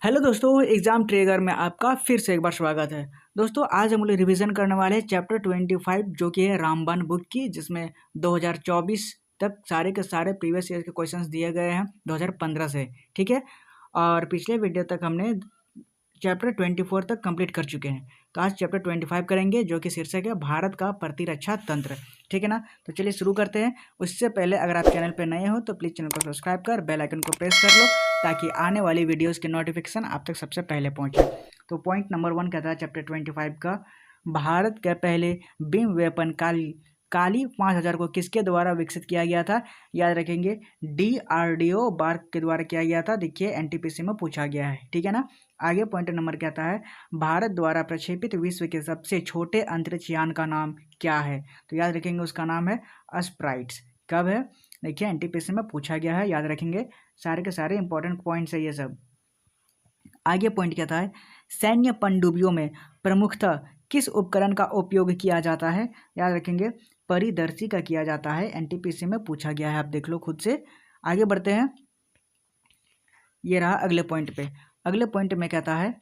Hello दोस्तों, exam trigger में आपका फिर से एक बार स्वागत है। दोस्तों आज हम लोग रिवीजन करने वाले हैं चैप्टर 25 जो कि है रामबाण बुक की, जिसमें 2024 तक सारे के सारे प्रीवियस ईयर के क्वेश्चंस दिए गए हैं 2015 से। ठीक है, और पिछले वीडियो तक हमने चैप्टर 24 तक कंप्लीट कर चुके हैं। तो आज चैप्टर 25 करेंगे जो कि शीर्षक है भारत का प्रतिरक्षा तंत्र। ठीक है ना, तो चलिए शुरू करते हैं। उससे पहले अगर आप चैनल पर नए हो तो प्लीज़ चैनल को सब्सक्राइब कर बेल आइकन को प्रेस कर लो ताकि आने वाली वीडियोस के नोटिफिकेशन आप तक सबसे पहले पहुंचे। तो पॉइंट नंबर 1 कहता है चैप्टर 25 का, भारत के पहले बीम वेपन काली 5000 को किसके द्वारा विकसित किया गया था? याद रखेंगे DRDO बार्क के द्वारा किया गया था। देखिए NTPC में पूछा गया है। ठीक है ना, आगे पॉइंट नंबर कहता है भारत द्वारा प्रक्षेपित विश्व के सबसे छोटे अंतरिक्ष यान का नाम क्या है? तो याद रखेंगे उसका नाम है स्प्राइट्स। कब है? देखिए NTPC में पूछा गया है, याद रखेंगे। सारे के सारे इंपॉर्टेंट पॉइंट्स है ये सब। आगे पॉइंट कहता है सैन्य पनडुब्बियों में प्रमुखतः किस उपकरण का उपयोग किया जाता है? याद रखेंगे परिदर्शी का किया जाता है। NTPC में पूछा गया है, आप देख लो खुद से। आगे बढ़ते हैं, ये रहा अगले पॉइंट पे। अगले पॉइंट में कहता है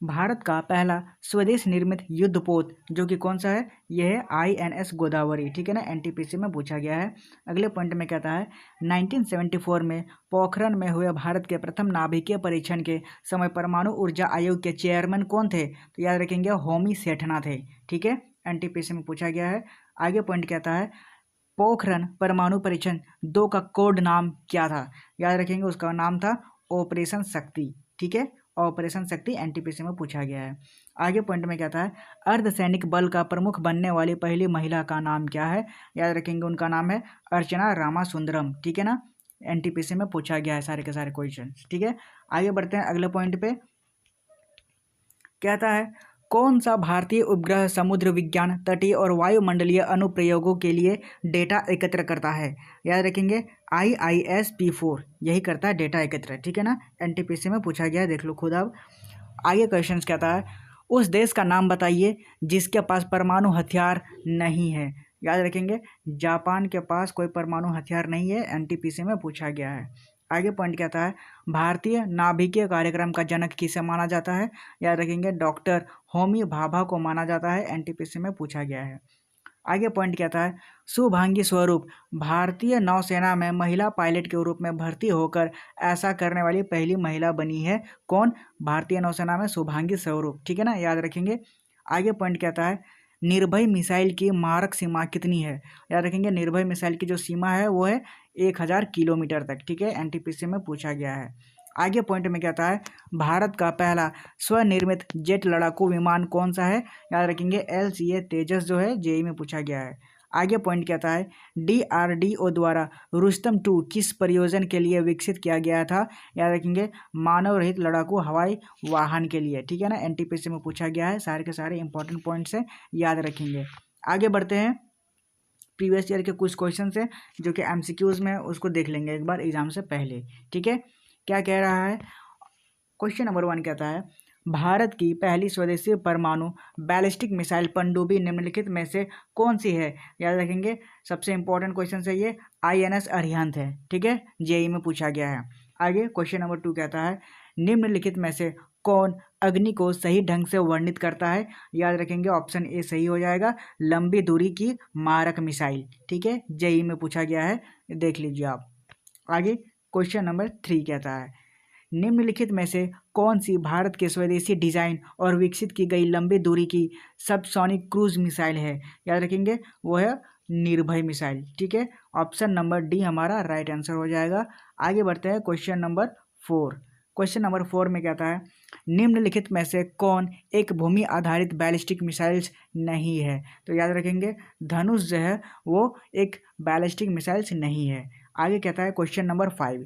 भारत का पहला स्वदेश निर्मित युद्धपोत जो कि कौन सा है? यह है INS गोदावरी। ठीक है ना, NTPC में पूछा गया है। अगले पॉइंट में कहता है 1974 में पोखरण में हुए भारत के प्रथम नाभिकीय परीक्षण के समय परमाणु ऊर्जा आयोग के चेयरमैन कौन थे? तो याद रखेंगे होमी सेठना थे। ठीक है, NTPC में पूछा गया है। आगे पॉइंट कहता है पोखरण परमाणु परीक्षण 2 का कोड नाम क्या था? याद रखेंगे उसका नाम था ऑपरेशन शक्ति। ठीक है, ऑपरेशन शक्ति NTPC में पूछा गया है। आगे पॉइंट में कहता है अर्धसैनिक बल का प्रमुख बनने वाली पहली महिला का नाम क्या है? याद रखेंगे उनका नाम है अर्चना रामासुंदरम। ठीक है ना, NTPC में पूछा गया है सारे के सारे क्वेश्चन। ठीक है, आगे बढ़ते हैं अगले पॉइंट पे। कहता है कौन सा भारतीय उपग्रह समुद्र विज्ञान, तटीय और वायुमंडलीय अनुप्रयोगों के लिए डेटा एकत्र करता है? याद रखेंगे IISP-4 यही करता है डेटा एकत्र। ठीक है ना, NTPC में पूछा गया है, देख लो खुद आप। आगे क्वेश्चन कहता है उस देश का नाम बताइए जिसके पास परमाणु हथियार नहीं है। याद रखेंगे जापान के पास कोई परमाणु हथियार नहीं है। NTPC में पूछा गया है। आगे पॉइंट कहता है भारतीय नाभिकीय कार्यक्रम का जनक किसे माना जाता है? याद रखेंगे डॉक्टर होमी भाभा को माना जाता है। NTPC में पूछा गया है। आगे पॉइंट कहता है शुभांगी स्वरूप भारतीय नौसेना में महिला पायलट के रूप में भर्ती होकर ऐसा करने वाली पहली महिला बनी है। कौन? भारतीय नौसेना में शुभांगी स्वरूप। ठीक है ना, याद रखेंगे। आगे पॉइंट कहता है निर्भय मिसाइल की मारक सीमा कितनी है? याद रखेंगे निर्भय मिसाइल की जो सीमा है वो है 1000 किलोमीटर तक। ठीक है, NTPC में पूछा गया है। आगे पॉइंट में कहता है भारत का पहला स्वनिर्मित जेट लड़ाकू विमान कौन सा है? याद रखेंगे LCA तेजस जो है, JEE में पूछा गया है। आगे पॉइंट कहता है DRDO द्वारा रुस्तम 2 किस परियोजना के लिए विकसित किया गया था? याद रखेंगे मानव रहित लड़ाकू हवाई वाहन के लिए। ठीक है ना, NTPC में पूछा गया है। सारे के सारे इंपॉर्टेंट पॉइंट्स है, याद रखेंगे। आगे बढ़ते हैं, प्रीवियस ईयर के कुछ क्वेश्चन है जो कि MCQs में है, उसको देख लेंगे एक बार एग्जाम से पहले। ठीक है, क्या कह रहा है? क्वेश्चन नंबर 1 कहता है भारत की पहली स्वदेशी परमाणु बैलिस्टिक मिसाइल पनडुब्बी निम्नलिखित में से कौन सी है? याद रखेंगे सबसे इंपॉर्टेंट क्वेश्चन है ये, INS अरिहंत है। ठीक है, JEE में पूछा गया है। आगे क्वेश्चन नंबर 2 कहता है निम्नलिखित में से कौन अग्नि को सही ढंग से वर्णित करता है? याद रखेंगे ऑप्शन A सही हो जाएगा, लंबी दूरी की मारक मिसाइल। ठीक है, JEE में पूछा गया है, देख लीजिए आप। आगे क्वेश्चन नंबर 3 कहता है निम्नलिखित में से कौन सी भारत के स्वदेशी डिजाइन और विकसित की गई लंबी दूरी की सबसोनिक क्रूज मिसाइल है? याद रखेंगे वो है निर्भय मिसाइल। ठीक है, ऑप्शन नंबर D हमारा राइट आंसर हो जाएगा। आगे बढ़ते हैं क्वेश्चन नंबर 4। क्वेश्चन नंबर 4 में कहता है निम्नलिखित में से कौन एक भूमि आधारित बैलिस्टिक मिसाइल्स नहीं है? तो याद रखेंगे धनुष जो है वो एक बैलिस्टिक मिसाइल्स नहीं है। आगे कहता है क्वेश्चन नंबर 5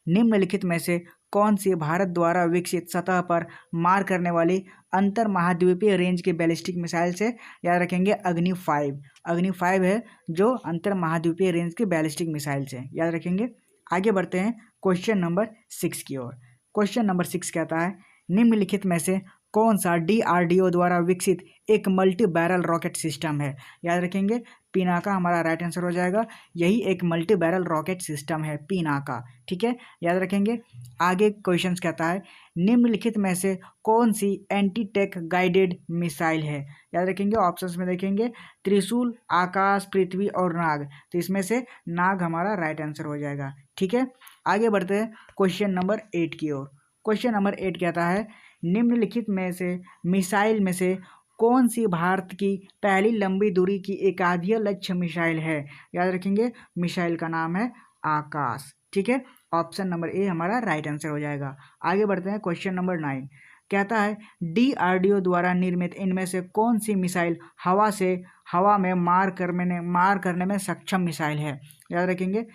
निम्नलिखित में से कौन सी भारत द्वारा विकसित सतह पर मार करने वाली अंतर महाद्वीपीय रेंज की बैलिस्टिक मिसाइल से? याद रखेंगे अग्नि 5। अग्नि 5 है जो अंतर महाद्वीपीय रेंज की बैलिस्टिक मिसाइल से, याद रखेंगे। आगे बढ़ते हैं क्वेश्चन नंबर 6 की ओर। क्वेश्चन नंबर 6 कहता है निम्नलिखित में से कौन सा DRDO द्वारा विकसित एक मल्टी बैरल रॉकेट सिस्टम है? याद रखेंगे पिनाका हमारा राइट आंसर हो जाएगा। यही एक मल्टी बैरल रॉकेट सिस्टम है पिनाका, ठीक है, याद रखेंगे। आगे क्वेश्चन कहता है निम्नलिखित में से कौन सी एंटी टैंक गाइडेड मिसाइल है। याद रखेंगे ऑप्शंस में देखेंगे त्रिशूल, आकाश, पृथ्वी और नाग। तो इसमें से नाग हमारा राइट आंसर हो जाएगा, ठीक है। आगे बढ़ते हैं क्वेश्चन नंबर 8 की ओर। क्वेश्चन नंबर 8 कहता है निम्नलिखित में से मिसाइल में से कौन सी भारत की पहली लंबी दूरी की एकाधिक लक्ष्य मिसाइल है। याद रखेंगे मिसाइल का नाम है आकाश, ठीक है। ऑप्शन नंबर ए हमारा राइट आंसर हो जाएगा। आगे बढ़ते हैं क्वेश्चन नंबर 9 कहता है DRDO द्वारा निर्मित इनमें से कौन सी मिसाइल हवा में मार करने में सक्षम मिसाइल है। याद रखेंगे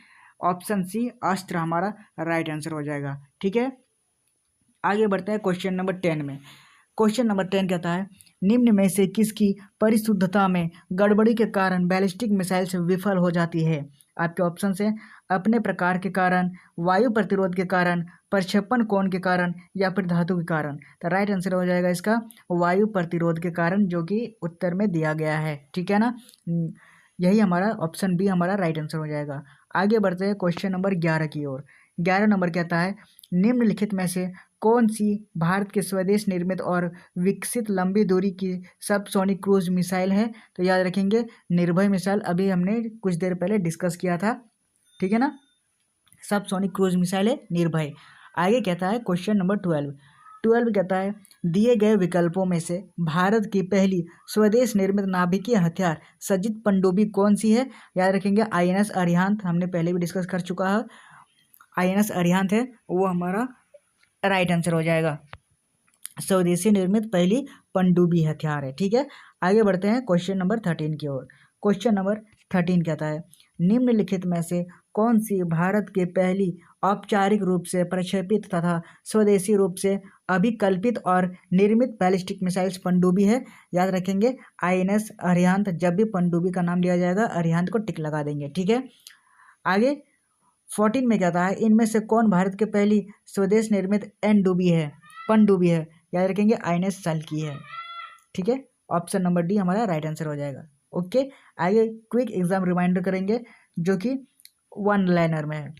ऑप्शन सी अस्त्र हमारा राइट आंसर हो जाएगा, ठीक है। आगे बढ़ते हैं क्वेश्चन नंबर 10 में। क्वेश्चन नंबर 10 कहता है निम्न में से किसकी परिशुद्धता में गड़बड़ी के कारण बैलिस्टिक मिसाइल से विफल हो जाती है। आपके ऑप्शन है अपने प्रकार के कारण, वायु प्रतिरोध के कारण, प्रक्षेपण कोण के कारण या फिर धातु के कारण। तो राइट आंसर हो जाएगा इसका वायु प्रतिरोध के कारण, जो कि उत्तर में दिया गया है, ठीक है ना। यही हमारा ऑप्शन बी हमारा राइट आंसर हो जाएगा। आगे बढ़ते हैं क्वेश्चन नंबर 11 की ओर। 11 नंबर कहता है निम्नलिखित में से कौन सी भारत के स्वदेश निर्मित और विकसित लंबी दूरी की सबसोनिक क्रूज मिसाइल है। तो याद रखेंगे निर्भय मिसाइल, अभी हमने कुछ देर पहले डिस्कस किया था, ठीक है ना। सबसोनिक क्रूज मिसाइल है निर्भय। आगे कहता है क्वेश्चन नंबर 12 कहता है दिए गए विकल्पों में से भारत की पहली स्वदेश निर्मित नाभिकीय हथियार सज्जित पनडुब्बी कौन सी है। याद रखेंगे INS अरिहंत, हमने पहले भी डिस्कस कर चुका है। INS अरिहंत है वो हमारा राइट आंसर हो जाएगा। स्वदेशी निर्मित पहली पनडुब्बी हथियार है, ठीक है। आगे बढ़ते हैं क्वेश्चन नंबर 13 की ओर। क्वेश्चन नंबर 13 कहता है निम्नलिखित में से कौन सी भारत के पहली औपचारिक रूप से प्रक्षेपित तथा स्वदेशी रूप से अभिकल्पित और निर्मित बैलिस्टिक मिसाइल्स पनडुब्बी है। याद रखेंगे INS अरिहंत, जब भी पनडुब्बी का नाम लिया जाएगा अरिहंत को टिक लगा देंगे, ठीक है। आगे 14 में कहता है इनमें से कौन भारत के पहली स्वदेश निर्मित पनडुब्बी है। याद रखेंगे INS सल्की है, ठीक है। ऑप्शन नंबर डी हमारा राइट आंसर हो जाएगा, ओके। आगे क्विक एग्जाम रिमाइंडर करेंगे जो कि 1 लाइनर में है,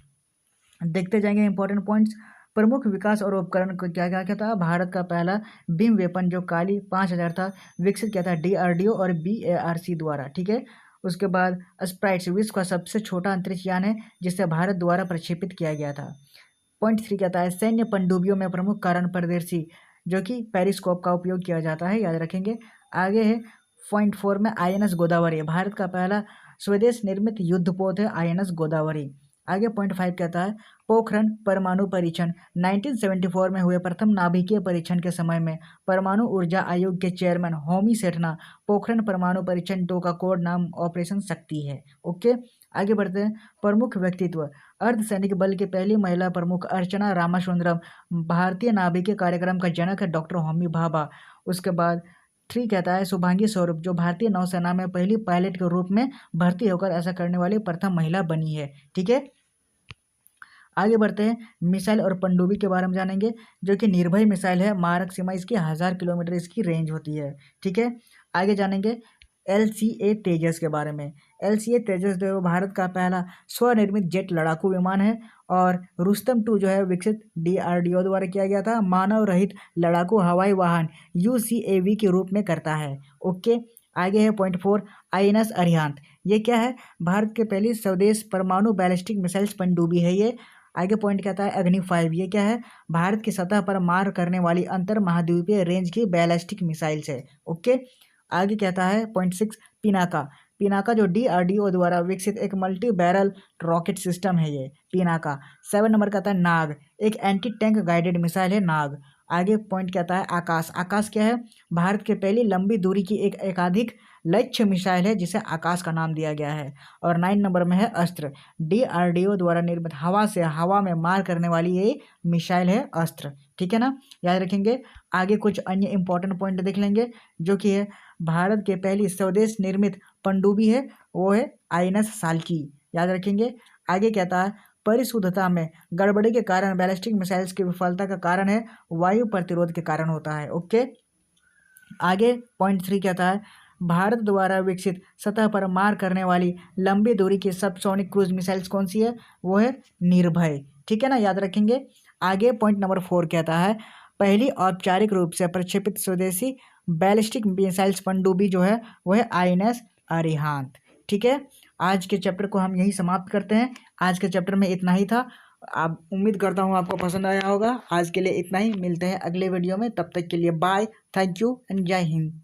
देखते जाएंगे इंपॉर्टेंट पॉइंट्स। प्रमुख विकास और उपकरण को क्या क्या था। भारत का पहला बीम वेपन जो काली 5000 था विकसित किया था DRDO और BARC द्वारा, ठीक है। उसके बाद स्प्राइट्स विश्व का सबसे छोटा अंतरिक्ष यान है जिसे भारत द्वारा प्रक्षेपित किया गया था। पॉइंट 3 कहता है सैन्य पनडुब्बियों में प्रमुख कारण परदेशी जो कि पेरिस्कोप का उपयोग किया जाता है। याद रखेंगे। आगे है पॉइंट 4 में INS गोदावरी भारत का पहला स्वदेश निर्मित युद्धपोत है INS गोदावरी। आगे पॉइंट 5 कहता है पोखरण परमाणु परीक्षण 1974 में हुए प्रथम नाभिकीय परीक्षण के समय में परमाणु ऊर्जा आयोग के चेयरमैन होमी सेठना पोखरण परमाणु परीक्षण 2 का कोड नाम ऑपरेशन शक्ति है, ओके। आगे बढ़ते हैं प्रमुख व्यक्तित्व। अर्धसैनिक बल की पहली महिला प्रमुख अर्चना रामासुंदरम भारतीय नाभिकीय कार्यक्रम का जनक है डॉक्टर होमी भाभा। उसके बाद 3 कहता है शुभांगी स्वरूप जो भारतीय नौसेना में पहली पायलट के रूप में भर्ती होकर ऐसा करने वाली प्रथम महिला बनी है, ठीक है। आगे बढ़ते हैं मिसाइल और पनडुब्बी के बारे में जानेंगे जो कि निर्भय मिसाइल है। मारक सीमा इसकी 1000 किलोमीटर इसकी रेंज होती है, ठीक है। आगे जानेंगे LCA तेजस के बारे में। LCA तेजस जो है भारत का पहला स्वनिर्मित जेट लड़ाकू विमान है और रुस्तम 2 जो है विकसित DRDO द्वारा किया गया था। मानव रहित लड़ाकू हवाई वाहन UCAV के रूप में करता है, ओके। आगे है पॉइंट 4 INS अरिहंत, ये क्या है भारत के पहली स्वदेश परमाणु बैलिस्टिक मिसाइल्स पनडुब्बी है ये। आगे पॉइंट कहता है अग्नि 5, ये क्या है भारत की सतह पर मार करने वाली अंतर महाद्वीपीय रेंज की बैलिस्टिक मिसाइल्स है, ओके। आगे कहता है पॉइंट 6 पिनाका जो DRDO द्वारा विकसित एक मल्टी बैरल रॉकेट सिस्टम है ये पिनाका। 7 नंबर कहता है नाग, एक एंटी टैंक गाइडेड मिसाइल है नाग। आगे पॉइंट कहता है आकाश क्या है भारत के पहली लंबी दूरी की एक एकाधिक लक्ष्य मिसाइल है जिसे आकाश का नाम दिया गया है। और 9 नंबर में है अस्त्र, DRDO द्वारा निर्मित हवा से हवा में मार करने वाली ये मिसाइल है अस्त्र, ठीक है ना। याद रखेंगे। आगे कुछ अन्य इंपॉर्टेंट पॉइंट देख लेंगे जो कि है भारत के पहली स्वदेश निर्मित पनडुब्बी है वो है INS साल्की, याद रखेंगे। आगे कहता है परिशुद्धता में गड़बड़ी के कारण बैलिस्टिक मिसाइल्स की विफलता का कारण है वायु प्रतिरोध के कारण होता है, ओके। आगे पॉइंट 3 कहता है भारत द्वारा विकसित सतह पर मार करने वाली लंबी दूरी की सबसोनिक क्रूज मिसाइल्स कौन सी है? वो है निर्भय। ठीक है ना, याद रखेंगे। आगे पॉइंट नंबर 4 कहता है पहली औपचारिक रूप से प्रक्षेपित स्वदेशी बैलिस्टिक मिसाइल्स पनडुब्बी जो है वो है INS अरिहंत। ठीक है, आज के चैप्टर को हम यही समाप्त करते हैं। आज के चैप्टर में इतना ही था। आप उम्मीद करता हूँ आपको पसंद आया होगा। आज के लिए इतना ही, मिलते हैं अगले वीडियो में, तब तक के लिए बाय, थैंक यू एंड जय हिंद।